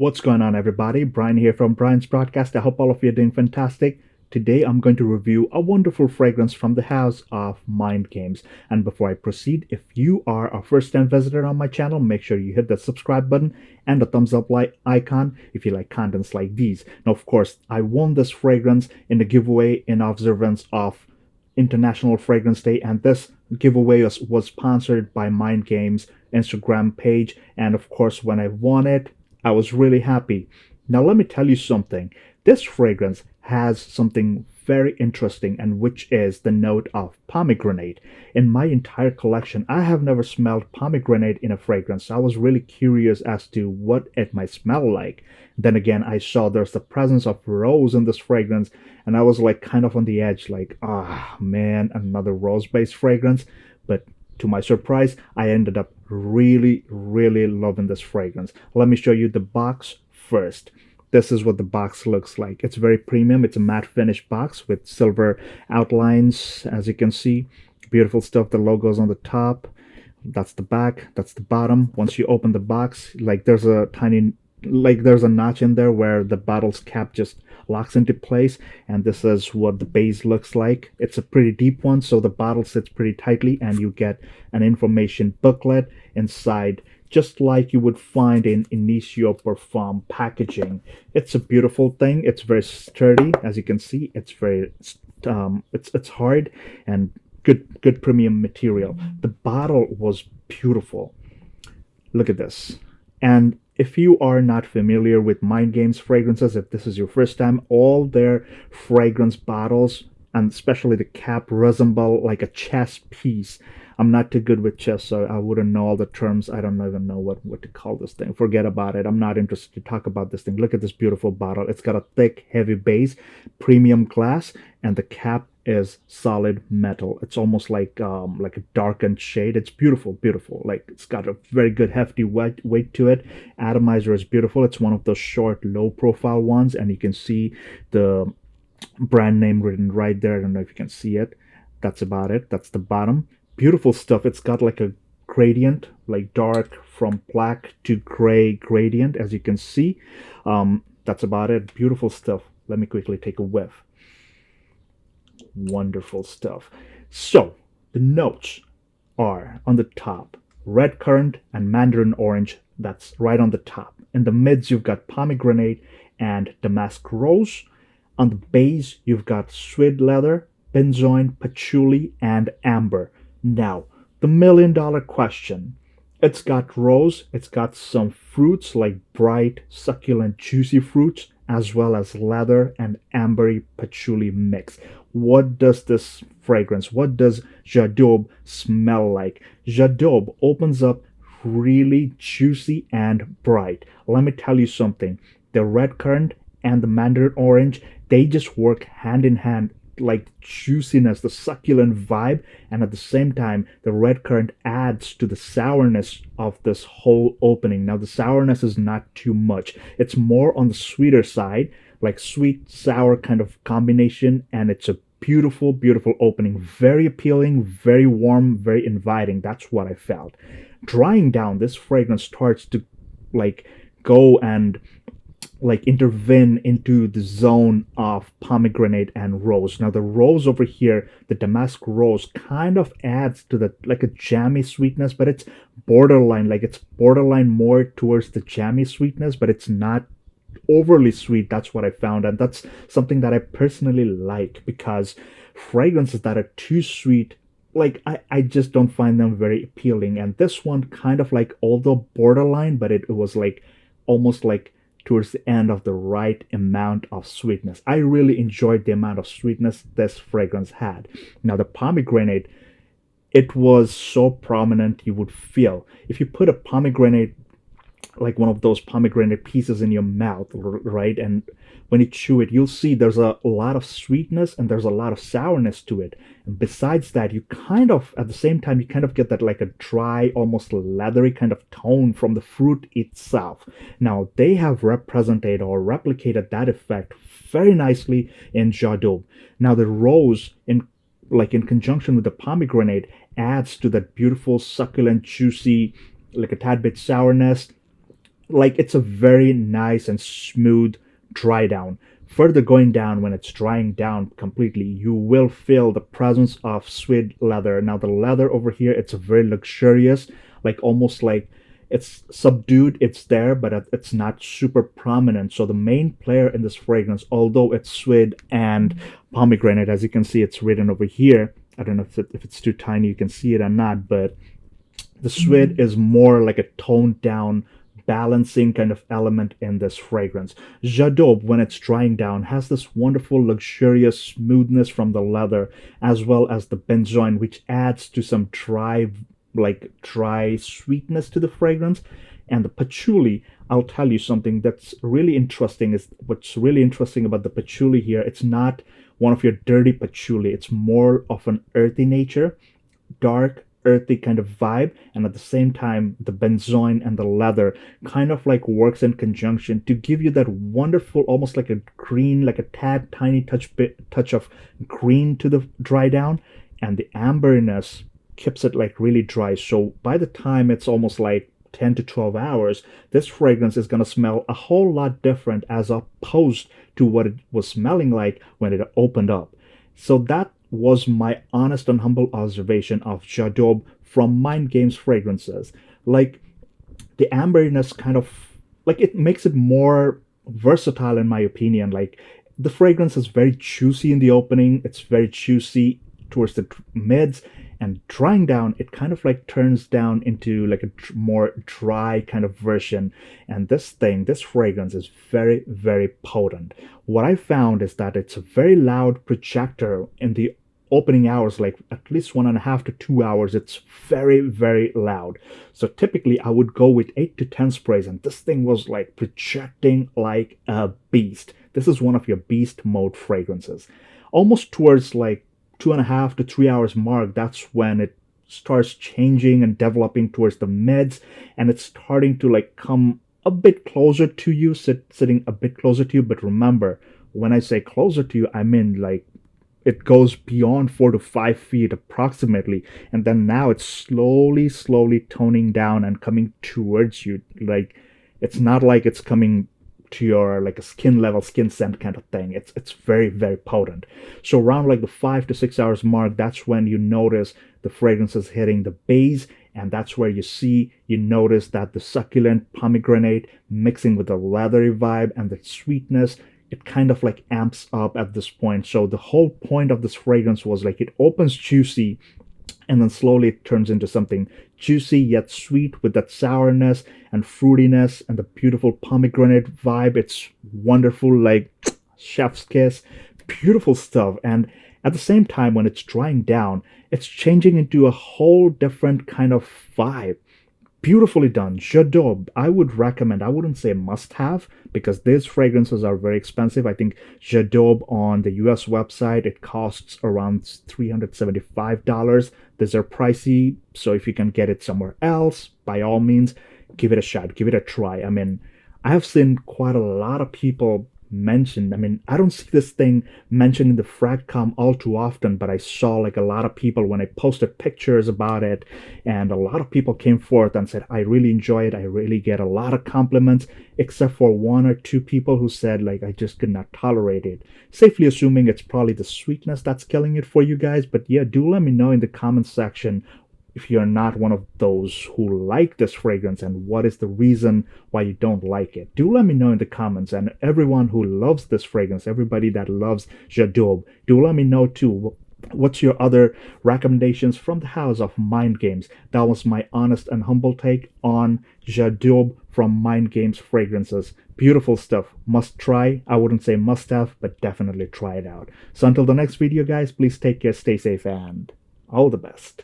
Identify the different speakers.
Speaker 1: What's going on, everybody? Brian here from Brian's Broadcast. I hope all of you are doing fantastic. Today, I'm going to review a wonderful fragrance from the house of Mind Games. And before I proceed, if you are a first time visitor on my channel, make sure you hit the subscribe button and the thumbs up like icon if you like contents like these. Now, of course, I won this fragrance in the giveaway in observance of International Fragrance Day, and this giveaway was sponsored by Mind Games Instagram page. And of course, when I won it, I was really happy. Now, let me tell you something. This fragrance has something very interesting, and which is the note of pomegranate. In my entire collection, I have never smelled pomegranate in a fragrance. I was really curious as to what it might smell like. Then again, I saw there's the presence of rose in this fragrance, and I was like kind of on the edge, like, ah, man, another rose-based fragrance. But to my surprise, I ended up really, really loving this fragrance. Let me show you the box first. This is what the box looks like. It's very premium. It's a matte finish box with silver outlines, as you can see. Beautiful stuff. The logo's on the top. That's the back. That's the bottom. Once you open the box, like there's a notch in there where the bottle's cap just locks into place, and this is what the base looks like. It's a pretty deep one, so the bottle sits pretty tightly, and you get an information booklet inside, just like you would find in Initio Parfum packaging. It's a beautiful thing. It's very sturdy, as you can see. It's very it's hard and good premium material. The bottle was beautiful. Look at this. And if you are not familiar with Mind Games fragrances, if this is your first time, all their fragrance bottles, and especially the cap, resemble like a chess piece. I'm not too good with chess, so I wouldn't know all the terms. I don't even know what to call this thing. Forget about it. I'm not interested to talk about this thing. Look at this beautiful bottle. It's got a thick, heavy base, premium glass, and the cap is solid metal. It's almost like a darkened shade. It's beautiful, beautiful. Like, it's got a very good hefty weight to it. Atomizer is beautiful. It's one of those short, low profile ones, and you can see the brand name written right there. I don't know if you can see it. That's about it. That's the bottom. Beautiful stuff. It's got like a gradient, like dark from black to gray gradient, as you can see. That's about it. Beautiful stuff. Let me quickly take a whiff. Wonderful stuff. So the notes are on the top, red currant and mandarin orange. That's right on the top. In the mids, you've got pomegranate and damask rose. On the base, you've got suede leather, benzoin, patchouli, and amber. Now, the $1,000,000 question. It's got rose, it's got some fruits like bright, succulent, juicy fruits, as well as leather and ambery patchouli mix. What does this fragrance, what does J'adoube smell like? J'adoube opens up really juicy and bright. Let me tell you something. The red currant and the mandarin orange, they just work hand in hand, like juiciness, the succulent vibe, and at the same time the red currant adds to the sourness of this whole opening. Now, the sourness is not too much. It's more on the sweeter side, like sweet sour kind of combination, and it's a beautiful, beautiful opening. Very appealing, very warm, very inviting. That's what I felt. Drying down, this fragrance starts to like go and like intervene into the zone of pomegranate and rose. Now, the rose over here, the damask rose, kind of adds to the like a jammy sweetness, but it's borderline, like it's borderline more towards the jammy sweetness, but it's not overly sweet. That's what I found, and that's something that I personally like, because fragrances that are too sweet, like I just don't find them very appealing. And this one kind of like, although borderline, but it was like almost like towards the end of the right amount of sweetness. I really enjoyed the amount of sweetness this fragrance had. Now, the pomegranate, it was so prominent, you would feel if you put a pomegranate, like one of those pomegranate pieces in your mouth, right? And when you chew it, you'll see there's a lot of sweetness and there's a lot of sourness to it. And besides that, you kind of, at the same time, you kind of get that like a dry, almost leathery kind of tone from the fruit itself. Now, they have represented or replicated that effect very nicely in J'adoube. Now, the rose, in conjunction with the pomegranate, adds to that beautiful, succulent, juicy, like a tad bit sourness. like it's a very nice and smooth dry down. Further going down, when it's drying down completely, you will feel the presence of suede leather. Now the leather over here, it's very luxurious, like almost like it's subdued, it's there, but it's not super prominent. So the main player in this fragrance, although it's suede and pomegranate, as you can see, it's written over here. I don't know if it's too tiny, you can see it or not, but the suede is more like a toned down balancing kind of element in this fragrance. J'adobe, when it's drying down, has this wonderful luxurious smoothness from the leather, as well as the benzoin, which adds to some dry sweetness to the fragrance. And the patchouli, I'll tell you something that's really interesting, is what's really interesting about the patchouli here. It's not one of your dirty patchouli, it's more of an earthy nature, dark earthy kind of vibe, and at the same time the benzoin and the leather kind of like works in conjunction to give you that wonderful, almost like a green, like a tad tiny touch of green to the dry down, and the amberiness keeps it like really dry. So by the time it's almost like 10 to 12 hours, this fragrance is going to smell a whole lot different as opposed to what it was smelling like when it opened up. So that was my honest and humble observation of J'adobe from Mind Games fragrances. Like the amberiness kind of, like it makes it more versatile in my opinion. Like the fragrance is very juicy in the opening, it's very juicy towards the mids, and drying down it kind of like turns down into like a more dry kind of version. And this fragrance is very, very potent. What I found is that it's a very loud projector in the opening hours, like at least 1.5 to 2 hours. It's very, very loud. So typically I would go with 8 to 10 sprays, and this thing was like projecting like a beast. This is one of your beast mode fragrances. Almost towards like 2.5 to 3 hours mark, that's when it starts changing and developing towards the mids, and it's starting to like come a bit closer to you, sitting a bit closer to you. But remember, when I say closer to you, I mean like it goes beyond 4 to 5 feet approximately, and then now it's slowly toning down and coming towards you. Like it's not like it's coming to your like a skin level, skin scent kind of thing. It's very, very potent. So around like the 5 to 6 hours mark, that's when you notice the fragrance is hitting the base, and that's where you notice that the succulent pomegranate mixing with the leathery vibe and the sweetness, it kind of like amps up at this point. So the whole point of this fragrance was like it opens juicy, and then slowly it turns into something juicy yet sweet with that sourness and fruitiness and the beautiful pomegranate vibe. It's wonderful, like chef's kiss, beautiful stuff. And at the same time, when it's drying down, it's changing into a whole different kind of vibe. Beautifully done. J'adobe, I would recommend. I wouldn't say must have, because these fragrances are very expensive. I think J'adobe on the US website, it costs around $375. These are pricey, so if you can get it somewhere else, by all means, give it a shot, give it a try. I mean, I have seen quite a lot of people mentioned. I mean, I don't see this thing mentioned in the Fragcom all too often, but I saw like a lot of people when I posted pictures about it, and a lot of people came forth and said, I really enjoy it. I really get a lot of compliments, except for 1 or 2 people who said like, I just could not tolerate it. Safely assuming it's probably the sweetness that's killing it for you guys. But yeah, do let me know in the comments section if you're not one of those who like this fragrance, and what is the reason why you don't like it. Do let me know in the comments. And everyone who loves this fragrance, everybody that loves J'adobe, do let me know too. What's your other recommendations from the house of Mind Games? That was my honest and humble take on J'adobe from Mind Games fragrances. Beautiful stuff. Must try. I wouldn't say must have, but definitely try it out. So until the next video, guys, please take care, stay safe, and all the best.